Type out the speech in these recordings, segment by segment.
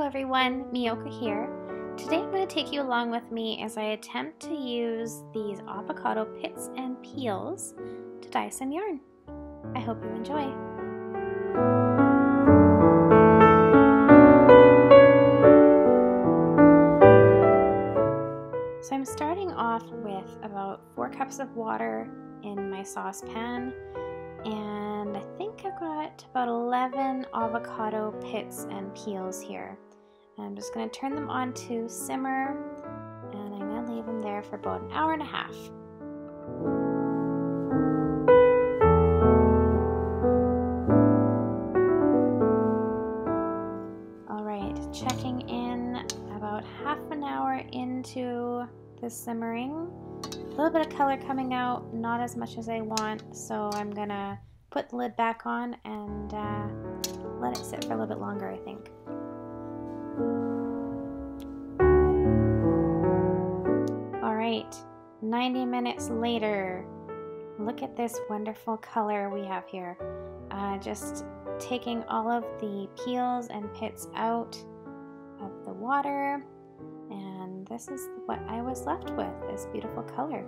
everyone, Myoka here. Today I'm going to take you along with me as I attempt to use these avocado pits and peels to dye some yarn. I hope you enjoy. So I'm starting off with about 4 cups of water in my saucepan, and I think I've got about 11 avocado pits and peels here. I'm just going to turn them on to simmer, and I'm going to leave them there for about an hour and a half. Alright, checking in about half an hour into the simmering. A little bit of color coming out, not as much as I want, so I'm going to put the lid back on and let it sit for a little bit longer, I think. Alright, 90 minutes later, look at this wonderful color we have here. Just taking all of the peels and pits out of the water, and this is what I was left with, this beautiful color.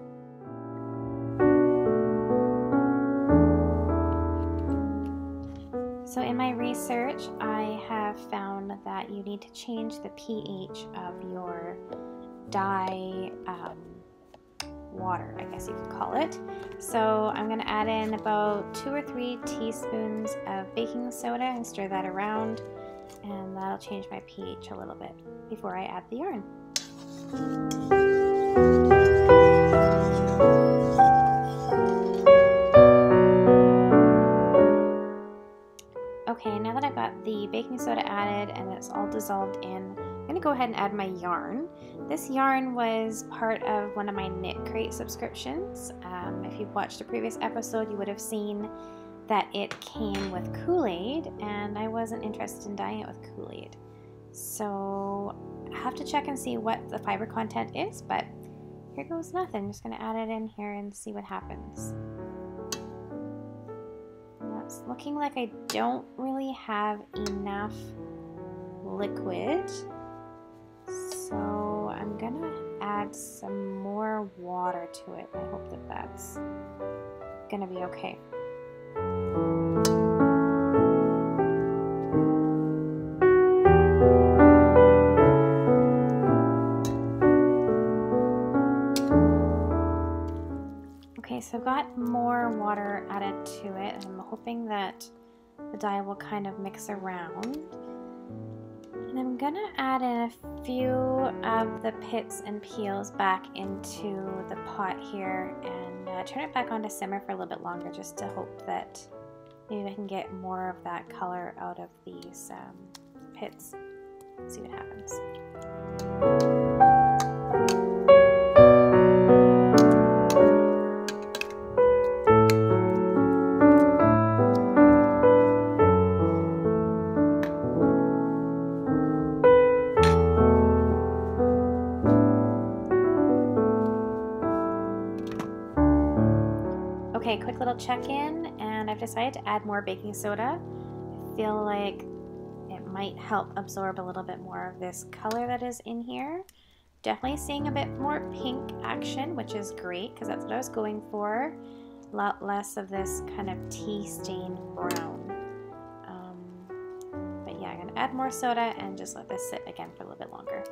So in my research, I have found that you need to change the pH of your dye water, I guess you could call it. So I'm going to add in about 2 or 3 teaspoons of baking soda and stir that around, and that'll change my pH a little bit before I add the yarn. Okay, now that I've got the baking soda added and it's all dissolved in, I'm going to go ahead and add my yarn. This yarn was part of one of my Knit Crate subscriptions. If you've watched a previous episode, you would have seen that it came with Kool-Aid, and I wasn't interested in dyeing it with Kool-Aid. So I have to check and see what the fiber content is, but here goes nothing. I'm just going to add it in here and see what happens. It's looking like I don't really have enough liquid, so I'm gonna add some more water to it. I hope that that's gonna be okay. So I've got more water added to it, and I'm hoping that the dye will kind of mix around. And I'm gonna add in a few of the pits and peels back into the pot here and turn it back on to simmer for a little bit longer, just to hope that maybe I can get more of that color out of these pits. Let's see what happens. Okay, quick little check-in, and I've decided to add more baking soda. I feel like it might help absorb a little bit more of this color that is in here. Definitely seeing a bit more pink action, which is great because that's what I was going for. A lot less of this kind of tea-stained brown. But yeah, I'm going to add more soda and just let this sit again for a little bit longer.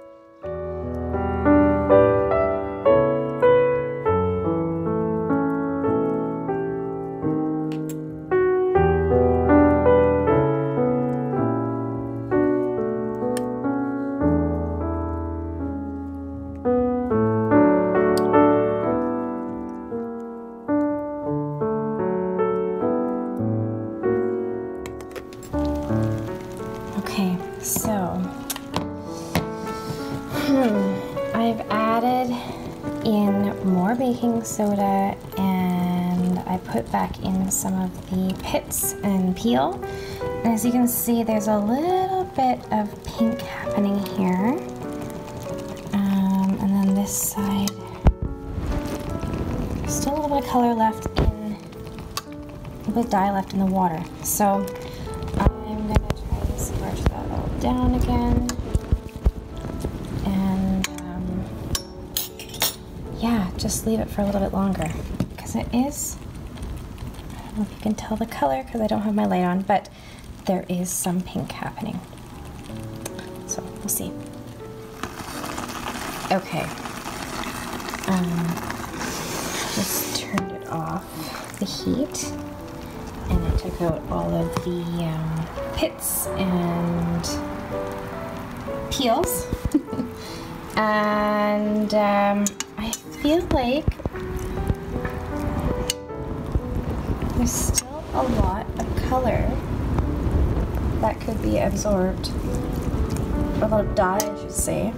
Okay, so I've added in more baking soda, and I put back in some of the pits and peel. And as you can see, there's a little bit of pink happening here. And then this side, there's still a little bit of color left in, a little bit of dye left in the water. So I'm gonna try to splash that all down again. and yeah, just leave it for a little bit longer because it is, I don't know if you can tell the color because I don't have my light on, but there is some pink happening. So we'll see. Okay. Just turned it off the heat, and I took out all of the pits and peels. And I feel like there's still a lot of color that could be absorbed, or a lot of dye, I should say,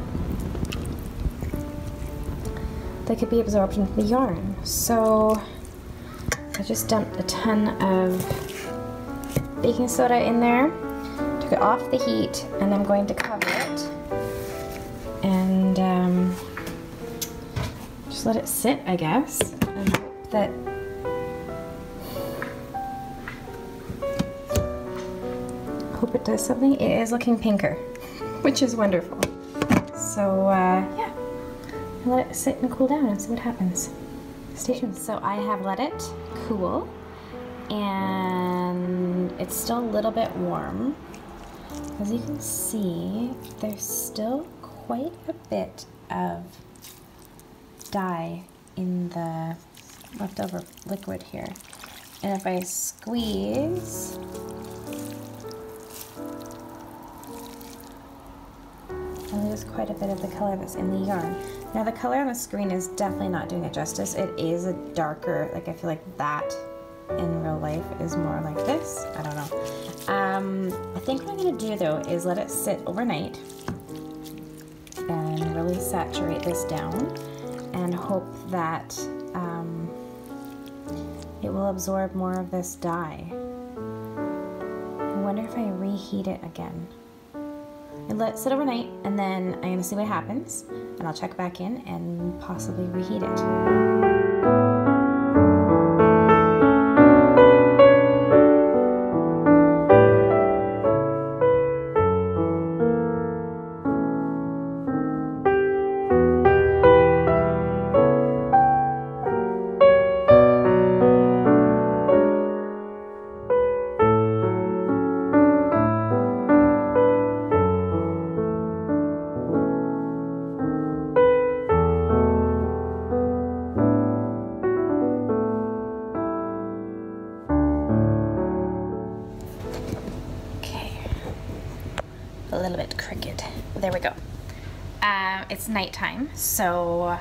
that could be absorbed into the yarn. So I just dumped a ton of baking soda in there, took it off the heat, and I'm going to cover it and just let it sit, I guess, and hope that it does something. It is looking pinker, which is wonderful. So yeah, let it sit and cool down and see what happens. Stay tuned. So I have let it cool, and it's still a little bit warm. As you can see, there's still quite a bit of dye in the leftover liquid here. And if I squeeze, I'll lose quite a bit of the color that's in the yarn. Now the color on the screen is definitely not doing it justice. It is a darker, like I feel like that in real life is more like this. I don't know. I think what I'm gonna do though is let it sit overnight and really saturate this down and hope that it will absorb more of this dye. I wonder if I reheat it again. And let it sit overnight, and then I'm gonna see what happens, and I'll check back in and possibly reheat it. A little bit crooked. There we go. It's nighttime, so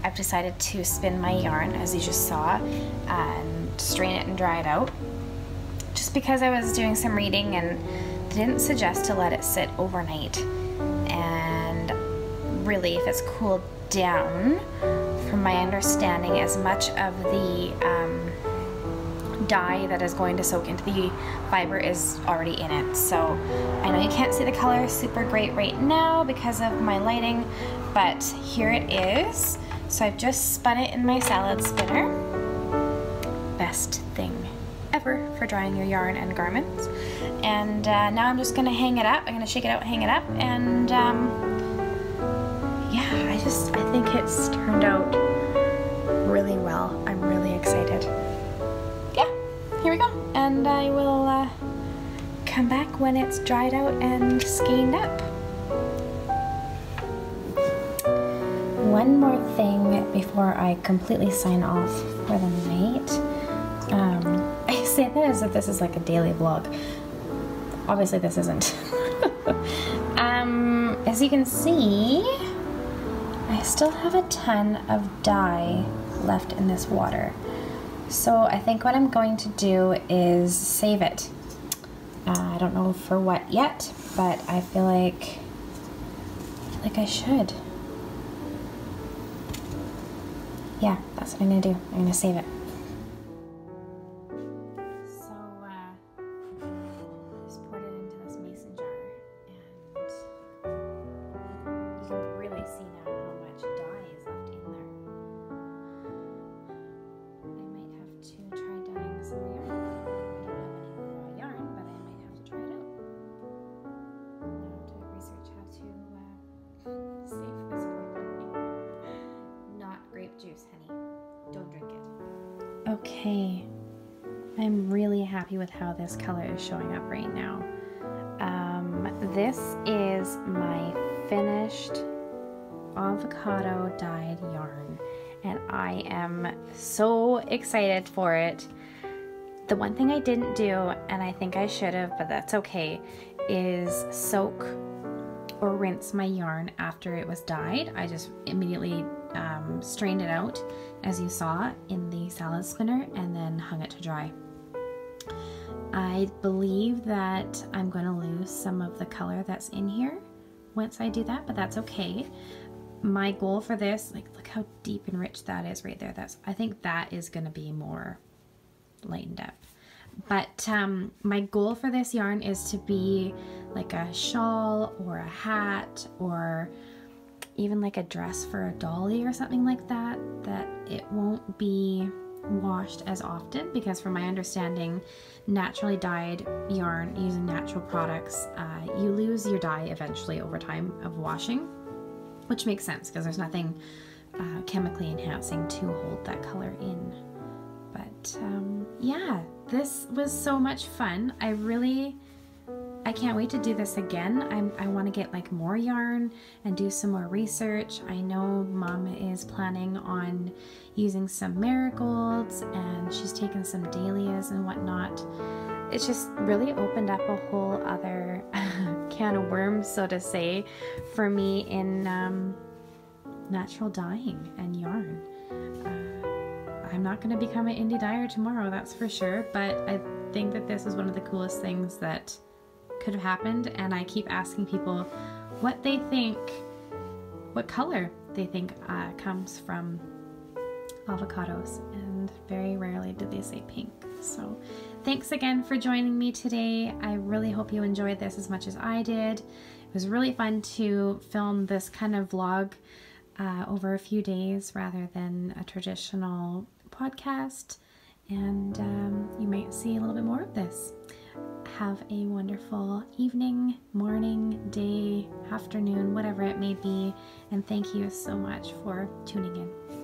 I've decided to spin my yarn, as you just saw, and strain it and dry it out. Just because I was doing some reading and they didn't suggest to let it sit overnight. And really, if it's cooled down, from my understanding, as much of the dye that is going to soak into the fiber is already in it. So I know you can't see the color super great right now because of my lighting, but here it is. So I've just spun it in my salad spinner. Best thing ever for drying your yarn and garments. And now I'm just gonna hang it up. I'm gonna shake it out, hang it up, and yeah, I think it's turned out really well. I'm really excited. Here we go, and I will come back when it's dried out and skeined up. One more thing before I completely sign off for the night. I say that as if this is like a daily vlog. Obviously this isn't. As you can see, I still have a ton of dye left in this water. So I think what I'm going to do is save it. I don't know for what yet, but I feel like I should. Yeah, that's what I'm gonna do. I'm gonna save it. So just poured it into this mason jar, and you can really see now how much dye is left in there. To try dyeing some yarn. I don't have any raw yarn, but I might have to try it out. Now to research how to Okay, I'm really happy with how this color is showing up right now. This is my finished avocado dyed yarn, and I am so excited for it. The one thing I didn't do, and I think I should have, but that's okay, is soak or rinse my yarn after it was dyed. I just immediately strained it out, as you saw, in the salad spinner, and then hung it to dry. I believe that I'm going to lose some of the color that's in here once I do that, but that's okay. My goal for this, like, look how deep and rich that is right there. I think that is going to be more lightened up. But my goal for this yarn is to be like a shawl or a hat, or even like a dress for a dolly or something like that, that it won't be washed as often, because from my understanding, naturally dyed yarn using natural products, you lose your dye eventually over time of washing, which makes sense because there's nothing chemically enhancing to hold that color in. But yeah, this was so much fun. I can't wait to do this again. I want to get like more yarn and do some more research. I know Mom is planning on using some marigolds, and she's taken some dahlias and whatnot. It's just really opened up a whole other can of worms, so to say, for me in natural dyeing and yarn. I'm not going to become an indie dyer tomorrow, that's for sure, but I think that this is one of the coolest things that could have happened, and I keep asking people what they think, what color they think comes from avocados, and very rarely do they say pink. So thanks again for joining me today. I really hope you enjoyed this as much as I did. It was really fun to film this kind of vlog over a few days rather than a traditional podcast, and you might see a little bit more of this. Have a wonderful evening, morning, day, afternoon, whatever it may be, and thank you so much for tuning in.